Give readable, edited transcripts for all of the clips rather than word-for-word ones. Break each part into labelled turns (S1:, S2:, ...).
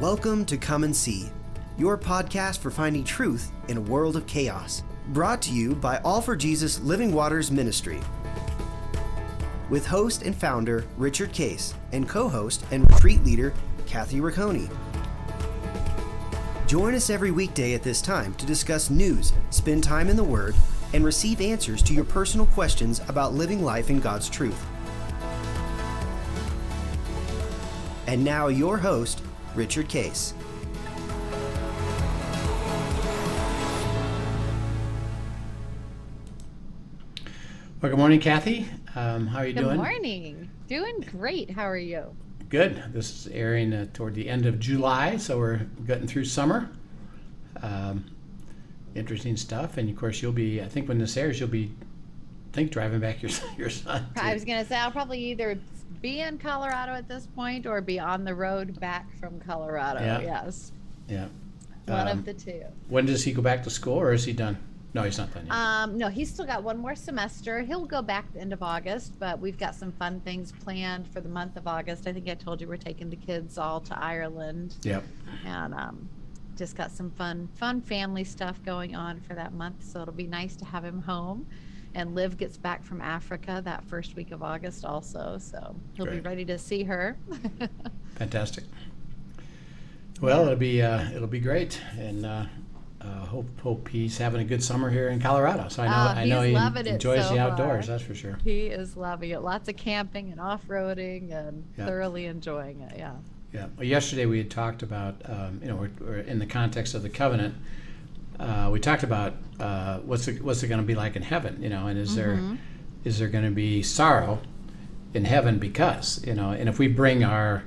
S1: Welcome to Come and See, your podcast for finding truth in a world of chaos. Brought to you by All for Jesus Living Waters Ministry. With host and founder Richard Case and co-host and retreat leader Kathy Ricconi. Join us every weekday at this time to discuss news, spend time in the Word, and receive answers to your personal questions about living life in God's truth. And now your host, Richard Case.
S2: Well, good morning, Kathy. How are you doing?
S3: Good morning. Doing great. How are you?
S2: Good. This is airing toward the end of July, so we're getting through summer. Interesting stuff. And, of course, you'll be, I think when this airs, you'll be, driving back your son. Too.
S3: I was going to say I'll probably either be in Colorado at this point or be on the road back from Colorado.
S2: Yeah.
S3: Yes.
S2: Yeah.
S3: One of the two.
S2: When does he go back to school, or is he done? No, he's not done yet.
S3: No, he's still got one more semester. He'll go back the end of August, but we've got some fun things planned for the month of August. I think I told you we're taking the kids all to Ireland.
S2: Yep.
S3: And just got some fun family stuff going on for that month. So it'll be nice to have him home. And Liv gets back from Africa that first week of August also. So he'll
S2: Great.
S3: be ready to see her.
S2: Fantastic. Well, it'll be great, and hope he's having a good summer here in Colorado. So I know he enjoys the outdoors. That's for sure.
S3: He is loving it. Lots of camping and off-roading, and thoroughly enjoying it. Yeah.
S2: Yeah. Well, yesterday we had talked about we're in the context of the covenant. We talked about what's it going to be like in heaven, and is there going to be sorrow in heaven because, and if we bring our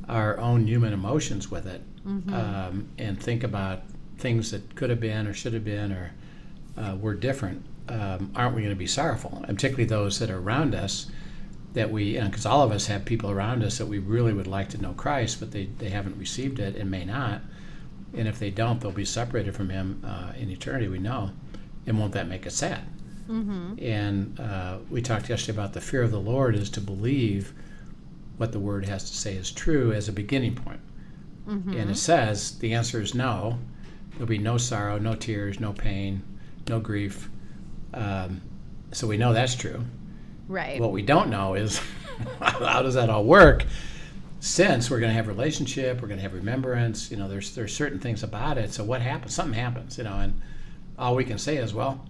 S2: own human emotions with it, and think about things that could have been or should have been or were different, aren't we going to be sorrowful? And particularly those that are around us that we, because all of us have people around us that we really would like to know Christ, but they haven't received it and may not. And if they don't, they'll be separated from him in eternity, we know. And won't that make us sad? And we talked yesterday about the fear of the Lord is to believe what the Word has to say is true as a beginning point. And it says the answer is no. There'll be no sorrow, no tears, no pain, no grief. So we know that's true.
S3: Right.
S2: What we don't know is how does that all work? Since we're going to have relationship, we're going to have remembrance, there's certain things about it. So what happens? Something happens, and all we can say is, well,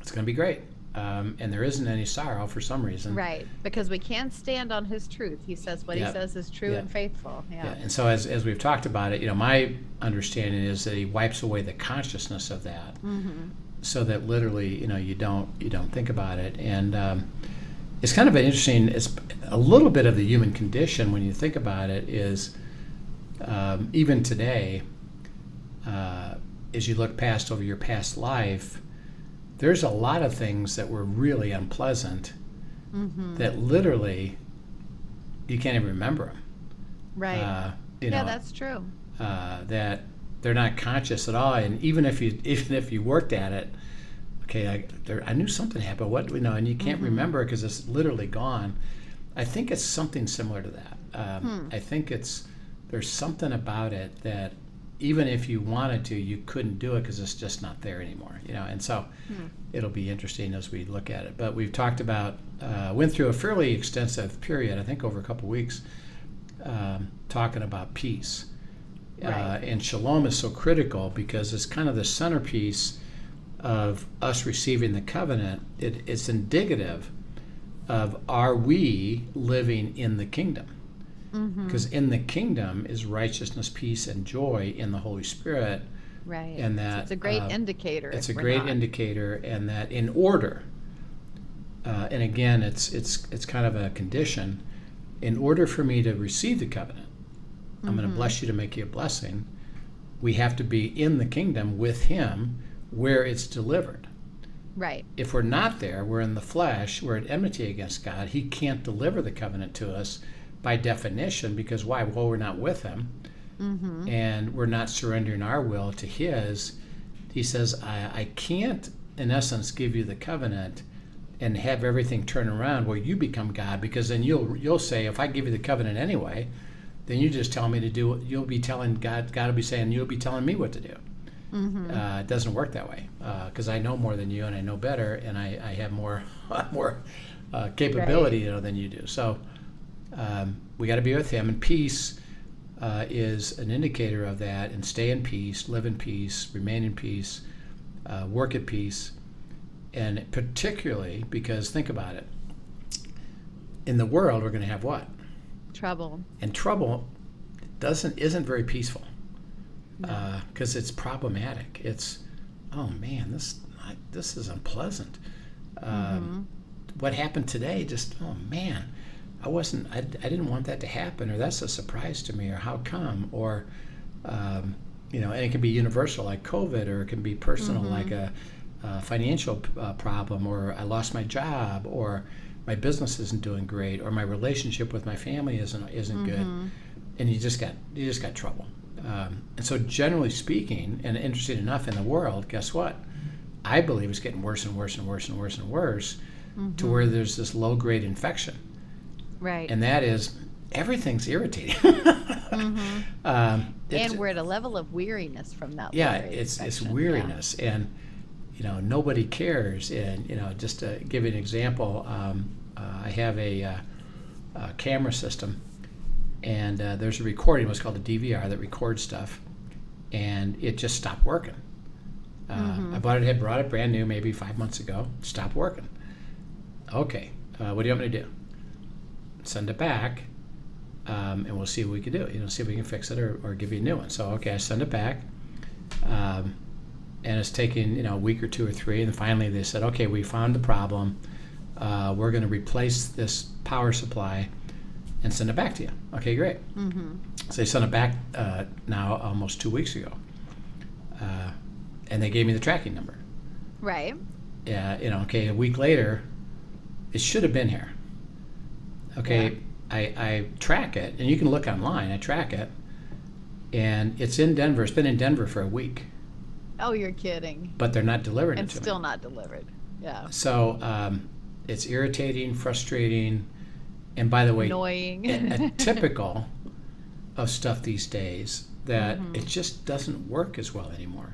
S2: it's going to be great. And there isn't any sorrow for some reason.
S3: Right, because we can stand on his truth. He says what he says is true and faithful. Yeah.
S2: And so as we've talked about it, my understanding is that he wipes away the consciousness of that, so that literally, you don't think about it. And it's kind of an interesting. It's a little bit of the human condition when you think about it. Is even today, as you look past over your past life, there's a lot of things that were really unpleasant that literally you can't even remember them.
S3: Right. That's true.
S2: That they're not conscious at all, and even if you worked at it, okay, I knew something happened. What and you can't remember because it's literally gone. I think it's something similar to that. I think there's something about it that even if you wanted to, you couldn't do it because it's just not there anymore. And so it'll be interesting as we look at it. But we've talked about went through a fairly extensive period, I think over a couple weeks, talking about peace.
S3: Right.
S2: And shalom is so critical because it's kind of the centerpiece of us receiving the covenant. It's indicative of are we living in the kingdom? Because in the kingdom is righteousness, peace, and joy in the Holy Spirit.
S3: Right.
S2: And that
S3: it's a great indicator.
S2: It's a great indicator, and that in order, and again, it's kind of a condition. In order for me to receive the covenant, I'm going to bless you to make you a blessing. We have to be in the kingdom with him where it's delivered.
S3: Right.
S2: If we're not there, we're in the flesh, we're at enmity against God. He can't deliver the covenant to us by definition, because why? Well, we're not with him, and we're not surrendering our will to his. He says, I can't, in essence, give you the covenant and have everything turn around where you become God, because then you'll say, if I give you the covenant anyway, then you just tell me to do. You'll be telling God. God will be saying, you'll be telling me what to do. It doesn't work that way, because I know more than you, and I know better, and I have more capability, than you do. So we got to be with Him, and peace is an indicator of that. And stay in peace, live in peace, remain in peace, work at peace, and particularly because think about it. In the world, we're going to have what?
S3: Trouble. And
S2: trouble isn't very peaceful. Because it's problematic. It's, oh man, this is unpleasant. What happened today? Just, oh man, I didn't want that to happen, or that's a surprise to me, or how come, or and it can be universal like COVID, or it can be personal like a financial problem, or I lost my job, or my business isn't doing great, or my relationship with my family isn't good, and you just got trouble. And so generally speaking, and interesting enough, in the world, guess what? I believe it's getting worse and worse and worse and worse and worse to where there's this low-grade infection.
S3: Right.
S2: And that is, everything's irritating.
S3: And we're at a level of weariness from that.
S2: Yeah, it's weariness. Yeah. And, nobody cares. And, just to give you an example, I have a camera system. And there's a recording, what's called a DVR, that records stuff, and it just stopped working. I brought it brand new, maybe 5 months ago. It stopped working. Okay, what do you want me to do? Send it back, and we'll see what we can do. See if we can fix it or give you a new one. So, okay, I send it back, and it's taking a week or two or three, and finally they said, okay, we found the problem. We're going to replace this power supply and send it back to you. Okay, great. So they sent it back now almost 2 weeks ago. And they gave me the tracking number.
S3: Right.
S2: Yeah, okay, a week later, it should have been here. Okay, yeah. I track it, and you can look online, I track it, and it's in Denver. It's been in Denver for a week.
S3: Oh, you're kidding.
S2: But they're not delivering it to me.
S3: And still not delivered, yeah.
S2: So it's irritating, frustrating, and by the way,
S3: annoying.
S2: a typical of stuff these days that it just doesn't work as well anymore.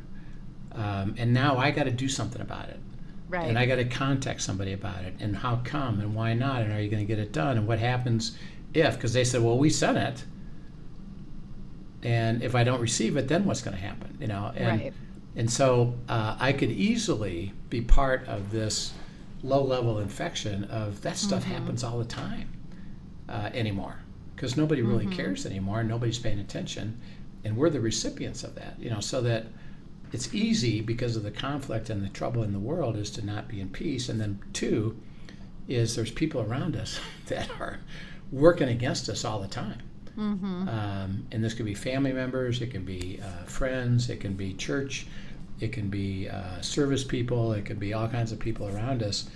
S2: And now I got to do something about it.
S3: Right.
S2: And I got to contact somebody about it. And how come? And why not? And are you going to get it done? And what happens if? Because they said, well, we sent it. And if I don't receive it, then what's going to happen?
S3: Right.
S2: And so I could easily be part of this low-level infection of that stuff happens all the time anymore, because nobody really cares anymore. Nobody's paying attention, and we're the recipients of that. So that it's easy, because of the conflict and the trouble in the world, is to not be in peace. And then two is there's people around us that are working against us all the time. And this could be family members, it can be friends, it can be church, it can be service people, it can be all kinds of people around us,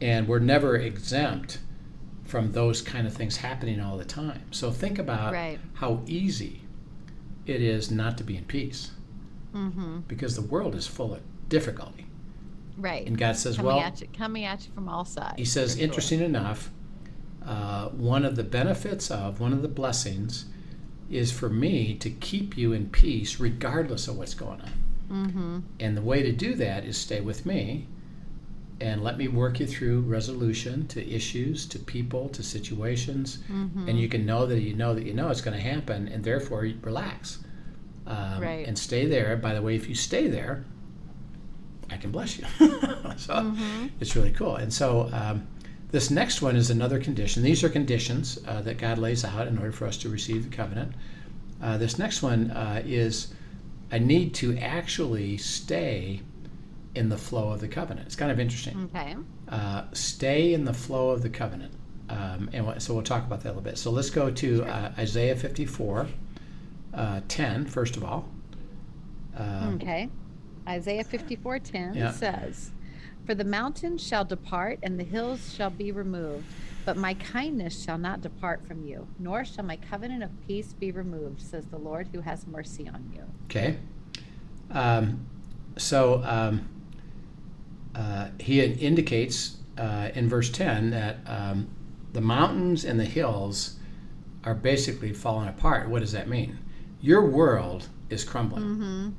S2: and we're never exempt from those kind of things happening all the time. So think about how easy it is not to be in peace, because the world is full of difficulty.
S3: Right.
S2: And God says,
S3: coming at you from all sides.
S2: He says, interesting enough, one of the benefits of, one of the blessings is for me to keep you in peace regardless of what's going on. And the way to do that is stay with me and let me work you through resolution to issues, to people, to situations. And you can know that you know it's going to happen, and therefore relax. And stay there. By the way, if you stay there, I can bless you. So it's really cool. And so this next one is another condition. These are conditions that God lays out in order for us to receive the covenant. This next one is I need to actually stay in the flow of the covenant. It's kind of interesting.
S3: Okay.
S2: Stay in the flow of the covenant. So we'll talk about that a little bit. So let's go to Isaiah 54, 10, first of all.
S3: Okay. Isaiah 54:10 says, "For the mountains shall depart and the hills shall be removed, but my kindness shall not depart from you, nor shall my covenant of peace be removed, says the Lord who has mercy on you."
S2: Okay. He indicates in verse 10 that the mountains and the hills are basically falling apart. What does that mean? Your world is crumbling.
S3: Mm-hmm.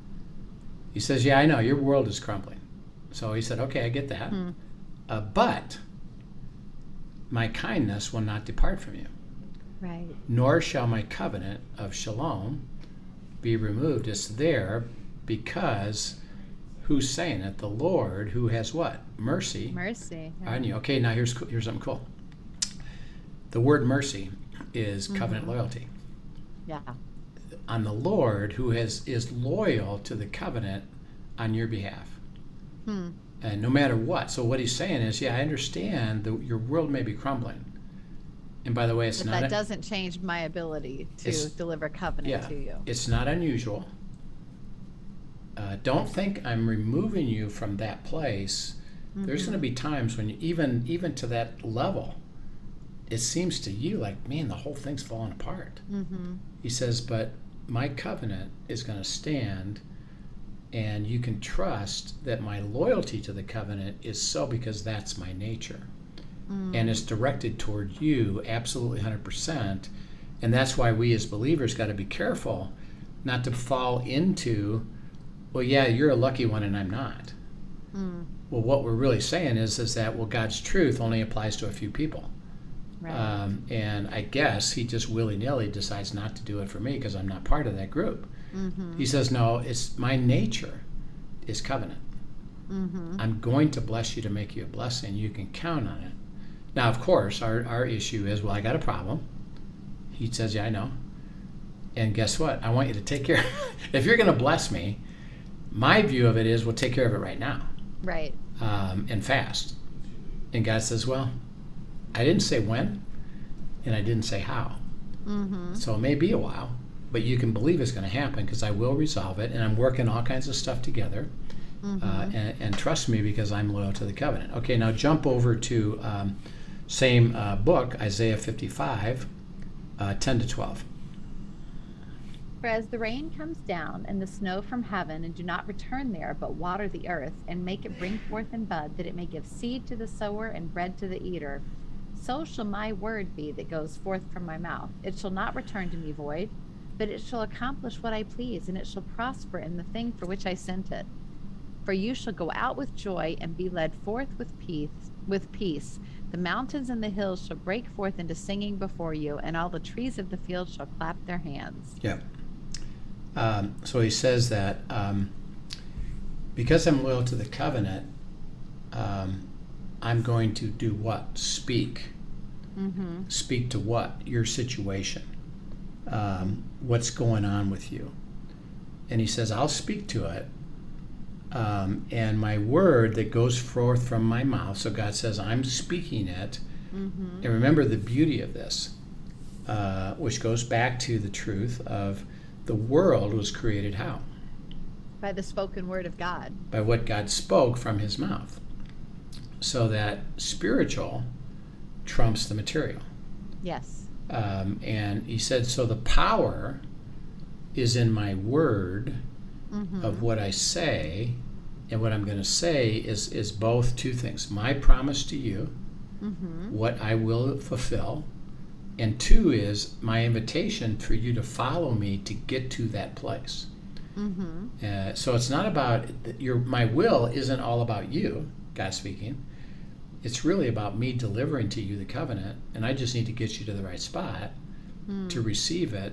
S2: He says, yeah, I know, your world is crumbling. So he said, okay, I get that. But my kindness will not depart from you.
S3: Right.
S2: Nor shall my covenant of shalom be removed. It's there because who's saying it? The Lord, who has what? Mercy.
S3: Mercy.
S2: On you. Okay, now here's something cool. The word mercy is covenant loyalty.
S3: Yeah.
S2: On the Lord, who is loyal to the covenant on your behalf. And no matter what. So what he's saying is, yeah, I understand that your world may be crumbling. And by the way,
S3: But that doesn't change my ability to deliver covenant to you.
S2: It's not unusual. Don't think I'm removing you from that place. There's going to be times when even to that level, it seems to you like, man, the whole thing's falling apart. He says, but my covenant is going to stand, and you can trust that my loyalty to the covenant is so because that's my nature. And it's directed toward you absolutely 100%. And that's why we as believers got to be careful not to fall into, well, yeah, you're a lucky one and I'm not. Well, what we're really saying is that, well, God's truth only applies to a few people.
S3: Right.
S2: And I guess he just willy-nilly decides not to do it for me because I'm not part of that group. He says, no, it's my nature is covenant. I'm going to bless you to make you a blessing. You can count on it. Now, of course, our issue is, well, I got a problem. He says, yeah, I know. And guess what? I want you to take care of it. If you're going to bless me, my view of it is, well, take care of it right now.
S3: Right.
S2: And fast. And God says, well, I didn't say when, and I didn't say how. So it may be a while, but you can believe it's going to happen because I will resolve it, and I'm working all kinds of stuff together. And trust me because I'm loyal to the covenant. Okay, now jump over to same book, Isaiah 55, 10 to 12.
S3: For as the rain comes down and the snow from heaven, and do not return there, but water the earth, and make it bring forth and bud, that it may give seed to the sower and bread to the eater, so shall my word be that goes forth from my mouth. It shall not return to me void, but it shall accomplish what I please, and it shall prosper in the thing for which I sent it. For you shall go out with joy and be led forth with peace. The mountains and the hills shall break forth into singing before you, and all the trees of the field shall clap their hands.
S2: Yeah. So he says that because I'm loyal to the covenant, I'm going to do what? Speak. Speak to what? Your situation. What's going on with you? And he says, I'll speak to it. And my word that goes forth from my mouth, so God says, I'm speaking it. And remember the beauty of this, which goes back to the truth of the world was created how?
S3: By the spoken word of God.
S2: By what God spoke from his mouth. So that spiritual trumps the material.
S3: Yes.
S2: And he said, so the power is in my word of what I say, and what I'm going to say is both two things. My promise to you, what I will fulfill, and two is my invitation for you to follow me to get to that place. So it's not about, my will isn't all about you, God speaking. It's really about me delivering to you the covenant, and I just need to get you to the right spot to receive it,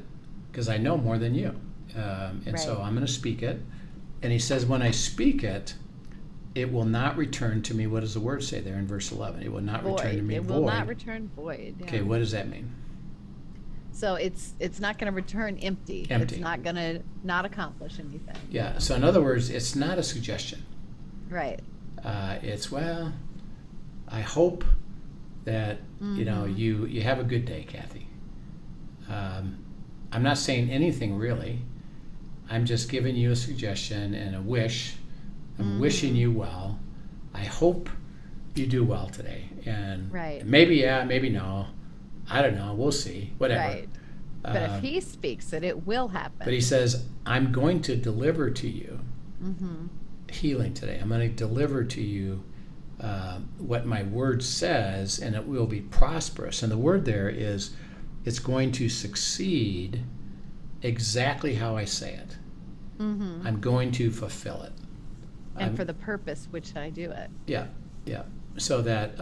S2: because I know more than you. So I'm going to speak it. And he says, when I speak it, it will not return to me. What does the word say there in verse 11? It will not return to me void.
S3: It will not return void. Yeah.
S2: Okay, what does that mean?
S3: So it's not going to return empty. It's not going to not accomplish anything.
S2: Yeah, so in other words, it's not a suggestion.
S3: Right.
S2: It's, well, I hope that, you have a good day, Kathy. I'm not saying anything really. I'm just giving you a suggestion and a wish. I'm wishing you well. I hope you do well today. And maybe yeah, maybe no. I don't know. We'll see. Whatever.
S3: Right. But if he speaks it will happen.
S2: But he says, I'm going to deliver to you healing today. I'm going to deliver to you what my word says, and it will be prosperous. And the word there is it's going to succeed exactly how I say it. I'm going to fulfill it.
S3: And for the purpose which I do it.
S2: Yeah, yeah. So that,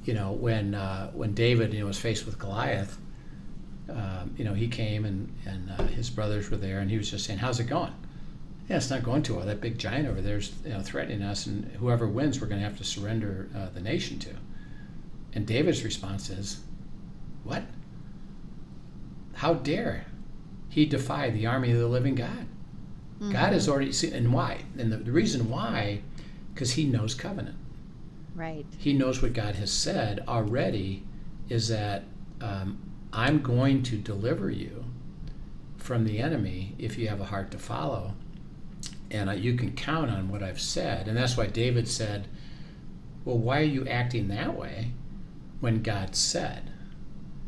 S2: when David, was faced with Goliath, he came and his brothers were there, and he was just saying, how's it going? Yeah, it's not going too well. That big giant over there is threatening us, and whoever wins, we're going to have to surrender the nation to. And David's response is, what? How dare he defy the army of the living God? God has already seen, and why? And the reason why, because he knows covenant.
S3: Right.
S2: He knows what God has said already, is that I'm going to deliver you from the enemy if you have a heart to follow. And you can count on what I've said. And that's why David said, well, why are you acting that way when God said?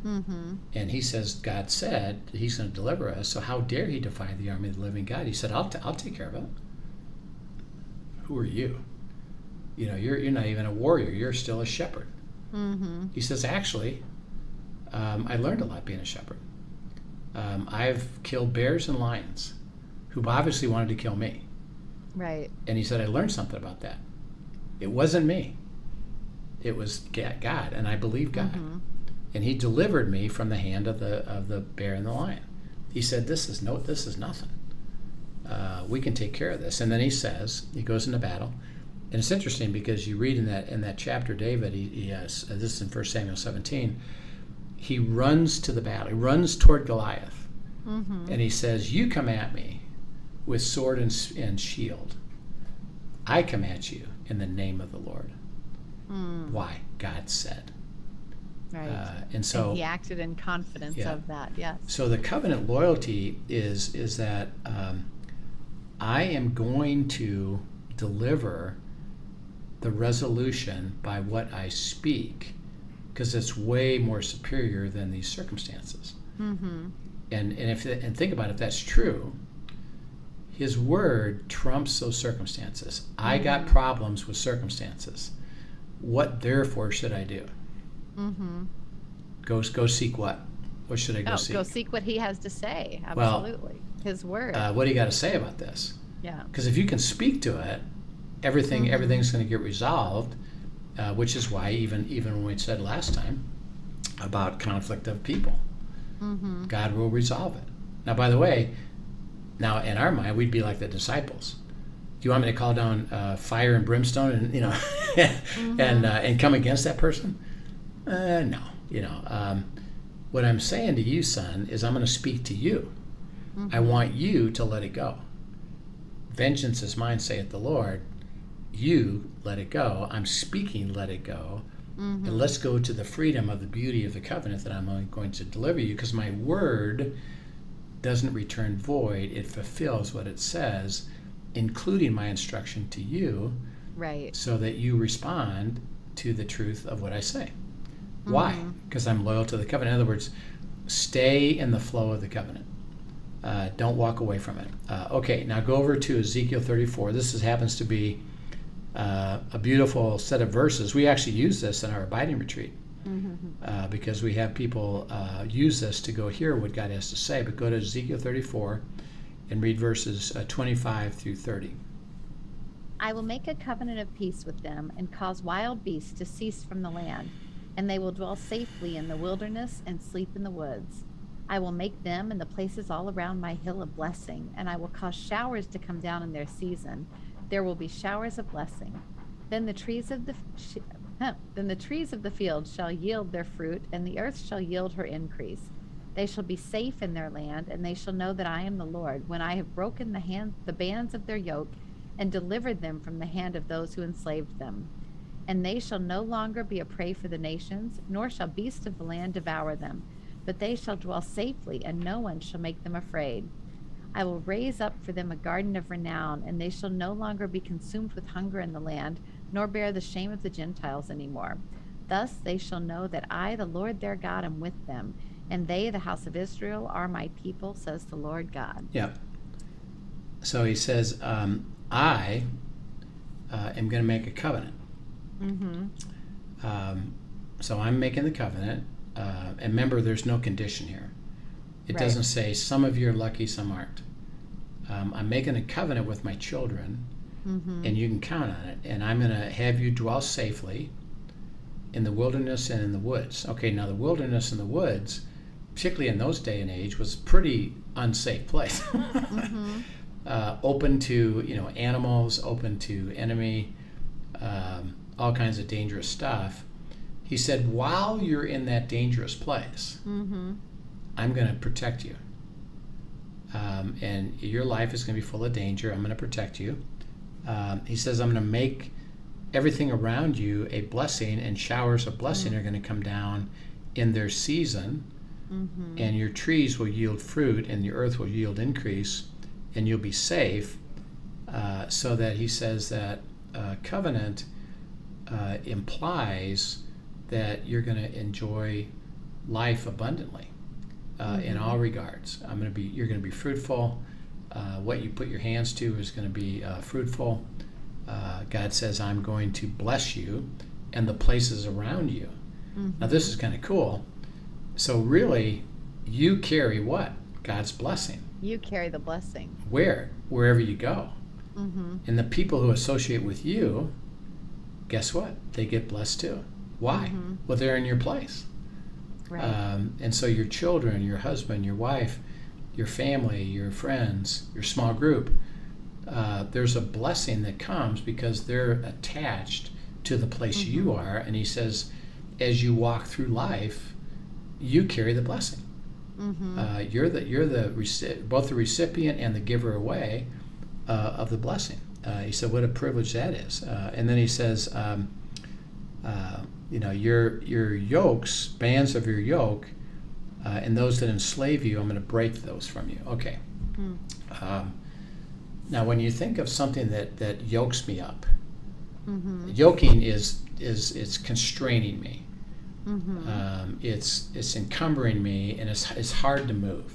S2: And he says, God said that he's going to deliver us, so how dare he defy the army of the living God? He said, I'll take care of it. Who are you? You're not even a warrior. You're still a shepherd. He says, actually, I learned a lot being a shepherd. I've killed bears and lions who obviously wanted to kill me.
S3: Right.
S2: And he said, I learned something about that. It wasn't me. It was God, and I believe God. And he delivered me from the hand of the bear and the lion. He said, this is nothing. We can take care of this. And then he goes into battle. And it's interesting because you read in that chapter, David, he has, this is in 1 Samuel 17, he runs to the battle. He runs toward Goliath. And he says, you come at me with sword and shield. I come at you in the name of the Lord. Why? God said.
S3: Right.
S2: And he
S3: acted in confidence of that, yes.
S2: So the covenant loyalty is that I am going to deliver the resolution by what I speak, because it's way more superior than these circumstances. And think about it, if that's true, his word trumps those circumstances. I got problems with circumstances. What therefore should I do? Go seek what? What should I go seek?
S3: Go seek what he has to say. Absolutely. His word.
S2: What do you got to say about this?
S3: Yeah.
S2: Because if you can speak to it, everything's going to get resolved, which is why even when we said last time about conflict of people, God will resolve it. Now, by the way, now in our mind, we'd be like the disciples. Do you want me to call down fire and brimstone and and come against that person? No. What I'm saying to you, son, is I'm going to speak to you. I want you to let it go. Vengeance is mine, saith the Lord. You let it go. I'm speaking, let it go. And let's go to the freedom of the beauty of the covenant that I'm going to deliver you, because my word doesn't return void. It fulfills what it says, including my instruction to you,
S3: right? So
S2: that you respond to the truth of what I say. Why? Because I'm loyal to the covenant. In other words, stay in the flow of the covenant. Don't walk away from it. Okay, now go over to Ezekiel 34. This happens to be a beautiful set of verses. We actually use this in our abiding retreat because we have people use this to go hear what God has to say. But go to Ezekiel 34 and read verses 25 through 30.
S3: I will make a covenant of peace with them and cause wild beasts to cease from the land, and they will dwell safely in the wilderness and sleep in the woods. I will make them and the places all around my hill a blessing, and I will cause showers to come down in their season. There will be showers of blessing. Then the trees of the field shall yield their fruit, and the earth shall yield her increase. They shall be safe in their land, and they shall know that I am the Lord, when I have broken the bands of their yoke and delivered them from the hand of those who enslaved them. And they shall no longer be a prey for the nations, nor shall beasts of the land devour them, but they shall dwell safely, and no one shall make them afraid. I will raise up for them a garden of renown, and they shall no longer be consumed with hunger in the land, nor bear the shame of the Gentiles any more. Thus they shall know that I, the Lord their God, am with them, and they, the house of Israel, are my people, says the Lord God.
S2: Yeah. So he says, I am going to make a covenant. So I'm making the covenant. and remember, there's no condition here. It doesn't say some of you are lucky, some aren't. I'm making a covenant with my children, and you can count on it. And I'm going to have you dwell safely in the wilderness and in the woods. Okay, now the wilderness and the woods, particularly in those day and age, was pretty unsafe place. Open to animals, open to enemy, all kinds of dangerous stuff. He said, while you're in that dangerous place, I'm going to protect you. And your life is going to be full of danger. I'm going to protect you. He says, I'm going to make everything around you a blessing, and showers of blessing are going to come down in their season. And your trees will yield fruit, and the earth will yield increase, and you'll be safe. So that he says that covenant implies that you're going to enjoy life abundantly in all regards. You're going to be fruitful. What you put your hands to is going to be fruitful. God says, I'm going to bless you and the places around you. Now, this is kind of cool. So really, you carry what? God's blessing.
S3: You carry the blessing.
S2: Wherever you go. And the people who associate with you, guess what? They get blessed too. Why? Well, they're in your place.
S3: Right.
S2: And so your children, your husband, your wife, your family, your friends, your small group, there's a blessing that comes because they're attached to the place you are. And he says, as you walk through life, you carry the blessing. You're both the recipient and the giver away of the blessing. He said, what a privilege that is. And then he says, your yokes, bands of your yoke, and those that enslave you, I'm going to break those from you. Okay. Now, when you think of something that yokes me up, yoking is constraining me. It's encumbering me, and it's hard to move.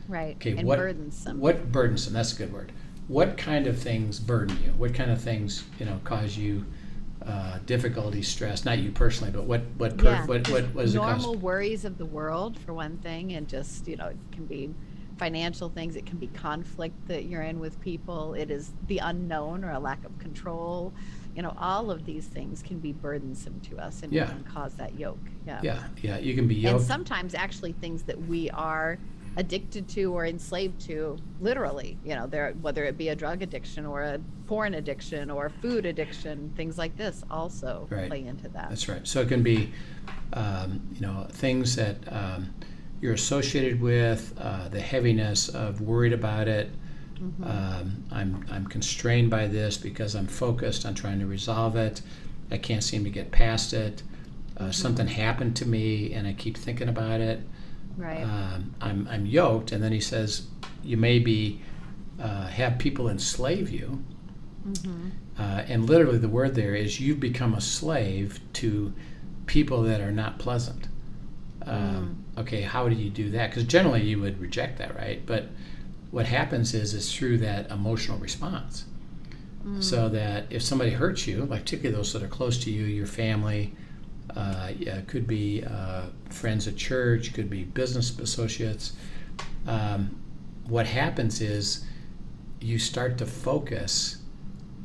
S3: Right.
S2: Okay.
S3: And burdensome.
S2: What burdensome? That's a good word. What kind of things burden you? What kind of things cause you difficulty, stress? Not you personally, but what is it cause?
S3: Normal worries of the world, for one thing, and just it can be financial things. It can be conflict that you're in with people. It is the unknown or a lack of control. All of these things can be burdensome to us and can cause that yoke.
S2: Yeah. You can be yoked.
S3: And sometimes actually things that we are addicted to or enslaved to, literally, whether it be a drug addiction or a porn addiction or food addiction, things like this also play into that.
S2: That's right. So it can be, things that you're associated with, the heaviness of worried about it. I'm constrained by this because I'm focused on trying to resolve it. I can't seem to get past it. Something happened to me and I keep thinking about it.
S3: Right.
S2: I'm yoked, and then he says you may have people enslave you, and literally the word there is you've become a slave to people that are not pleasant. Okay, how do you do that? Because generally you would reject that, right? But what happens is through that emotional response. So that if somebody hurts you, like particularly those that are close to you, your family, could be friends at church, could be business associates. What happens is you start to focus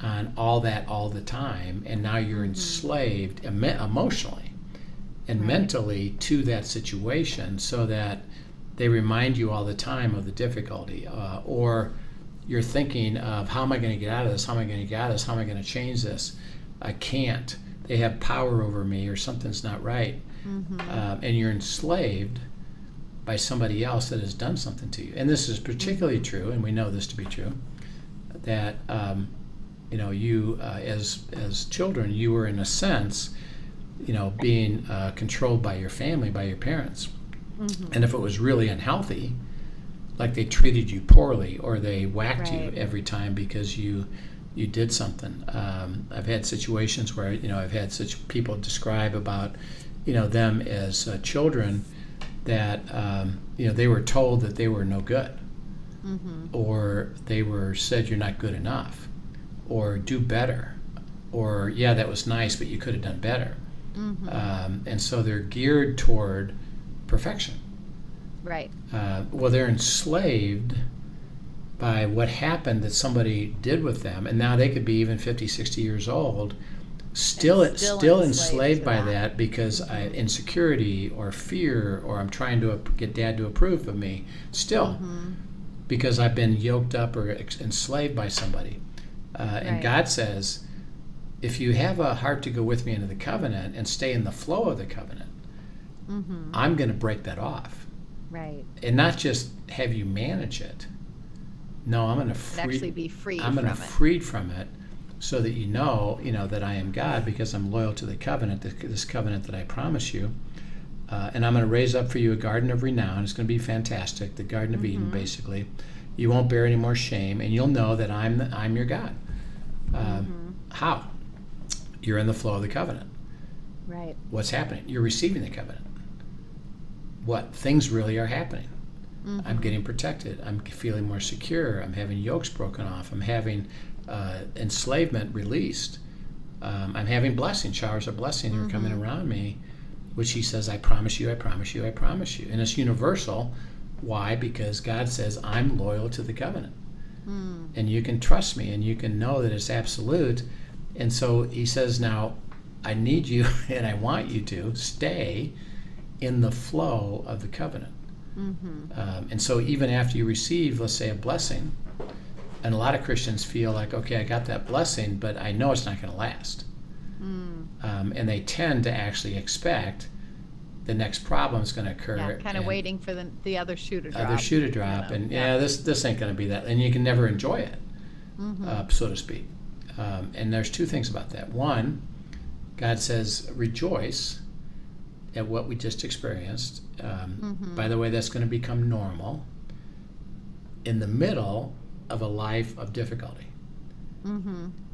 S2: on all that all the time, and now you're enslaved emotionally and mentally to that situation, so that they remind you all the time of the difficulty, or you're thinking of how am I going to get out of this? How am I going to get out of this? How am I going to change this? I can't. They have power over me, or something's not right. And you're enslaved by somebody else that has done something to you. And this is particularly true, and we know this to be true, that you as children, you were in a sense, being controlled by your family, by your parents. And if it was really unhealthy, like they treated you poorly, or they whacked you every time because you did something. I've had situations where I've had such people describe about them as children that they were told that they were no good, or they were said you're not good enough, or do better, or that was nice but you could have done better. And so they're geared toward perfection.
S3: Right.
S2: Well, they're enslaved by what happened that somebody did with them, and now they could be even 50, 60 years old, still enslaved by that because insecurity or fear, or I'm trying to get dad to approve of me, still, because I've been yoked up or enslaved by somebody. And God says, if you have a heart to go with me into the covenant and stay in the flow of the covenant, I'm going to break that off.
S3: Right.
S2: And not just have you manage it. No, I'm going to
S3: actually be freed.
S2: I'm going to freed from it, so that you know that I am God, because I'm loyal to the covenant, this covenant that I promise you. And I'm going to raise up for you a garden of renown. It's going to be fantastic. The Garden of Eden, basically. You won't bear any more shame, and you'll know that I'm your God. How? You're in the flow of the covenant.
S3: Right.
S2: What's happening? You're receiving the covenant. What? Things really are happening. I'm getting protected. I'm feeling more secure. I'm having yokes broken off. I'm having enslavement released. I'm having blessing. Showers of blessing are coming around me, which he says, I promise you, I promise you, I promise you. And it's universal. Why? Because God says, I'm loyal to the covenant. And you can trust me, and you can know that it's absolute. And so he says, now, I need you, and I want you to stay in the flow of the covenant. And so even after you receive, let's say, a blessing, and a lot of Christians feel like, okay, I got that blessing, but I know it's not going to last. And they tend to actually expect the next problem is going to occur.
S3: Yeah, kind of waiting for the other shoe to drop.
S2: And this ain't going to be that. And you can never enjoy it, so to speak. And there's two things about that. One, God says, rejoice at what we just experienced. By the way, that's going to become normal in the middle of a life of difficulty.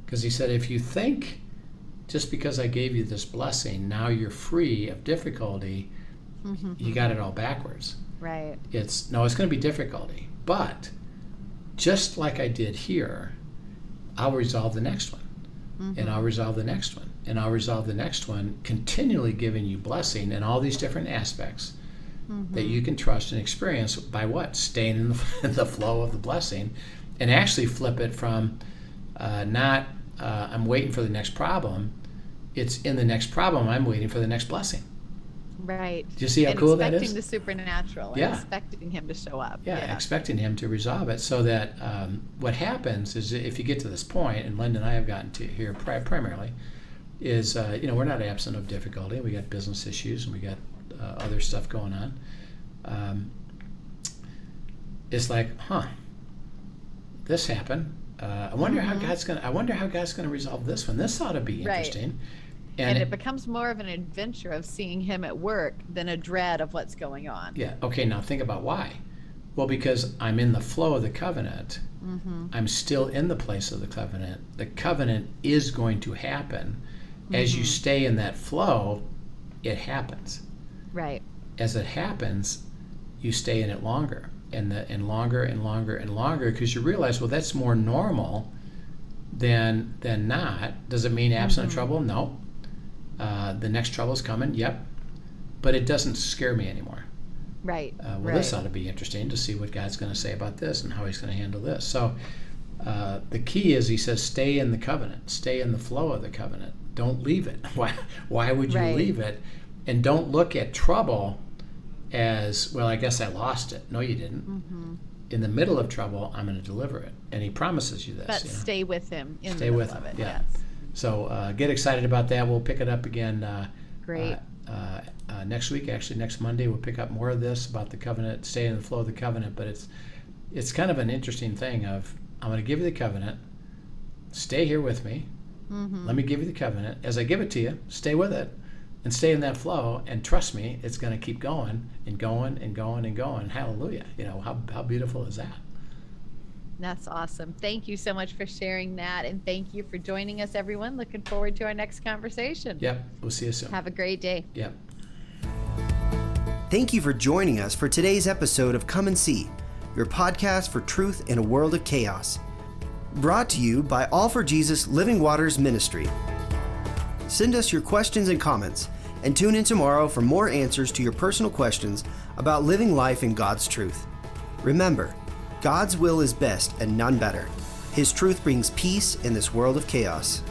S2: Because he said, if you think just because I gave you this blessing, now you're free of difficulty, you got it all backwards.
S3: Right.
S2: It's going to be difficulty. But just like I did here, I'll resolve the next one. And I'll resolve the next one. And I'll resolve the next one, continually giving you blessing in all these different aspects that you can trust and experience by what? Staying in the flow of the blessing, and actually flip it from not I'm waiting for the next problem. It's in the next problem, I'm waiting for the next blessing.
S3: Right.
S2: Do you see how cool that is?
S3: Expecting the supernatural. And expecting him to show up.
S2: Yeah, expecting him to resolve it, so that what happens is, if you get to this point, and Linda and I have gotten to here primarily, is we're not absent of difficulty. We got business issues, and we got other stuff going on. It's like, this happened. I wonder how God's gonna resolve this one. This ought to be interesting.
S3: Right. And it becomes more of an adventure of seeing him at work than a dread of what's going on.
S2: Yeah. Okay, now think about why. Well, because I'm in the flow of the covenant. I'm still in the place of the covenant. The covenant is going to happen. As you stay in that flow, it happens.
S3: Right.
S2: As it happens, you stay in it longer and longer and longer and longer, because you realize, well, that's more normal than not. Does it mean absent of trouble? No. The next trouble's coming, yep. But it doesn't scare me anymore.
S3: Right.
S2: This ought to be interesting to see what God's going to say about this and how he's going to handle this. So the key is, he says, stay in the covenant. Stay in the flow of the covenant. Don't leave it. Why would you leave it? And don't look at trouble as, well, I guess I lost it. No, you didn't. In the middle of trouble, I'm going to deliver it. And he promises you this.
S3: But stay with him in
S2: the
S3: middle
S2: with
S3: of
S2: him,
S3: it.
S2: yeah.
S3: Yes.
S2: So get excited about that. We'll pick it up again
S3: Great.
S2: Next week. Actually, next Monday, we'll pick up more of this about the covenant, stay in the flow of the covenant. But it's kind of an interesting thing of, I'm going to give you the covenant. Stay here with me. Let me give you the covenant. As I give it to you, stay with it and stay in that flow, and trust me, it's going to keep going and going and going and going. Hallelujah. How beautiful is that?
S3: That's awesome. Thank you so much for sharing that, and thank you for joining us, everyone. Looking forward to our next conversation.
S2: Yep. We'll see you soon.
S3: Have a great day.
S2: Yep.
S1: Thank you for joining us for today's episode of Come and See, your podcast for truth in a world of chaos. Brought to you by All for Jesus Living Waters Ministry. Send us your questions and comments And tune in tomorrow for more answers to your personal questions about living life in God's truth. Remember, God's will is best and none better. His truth brings peace in this world of chaos.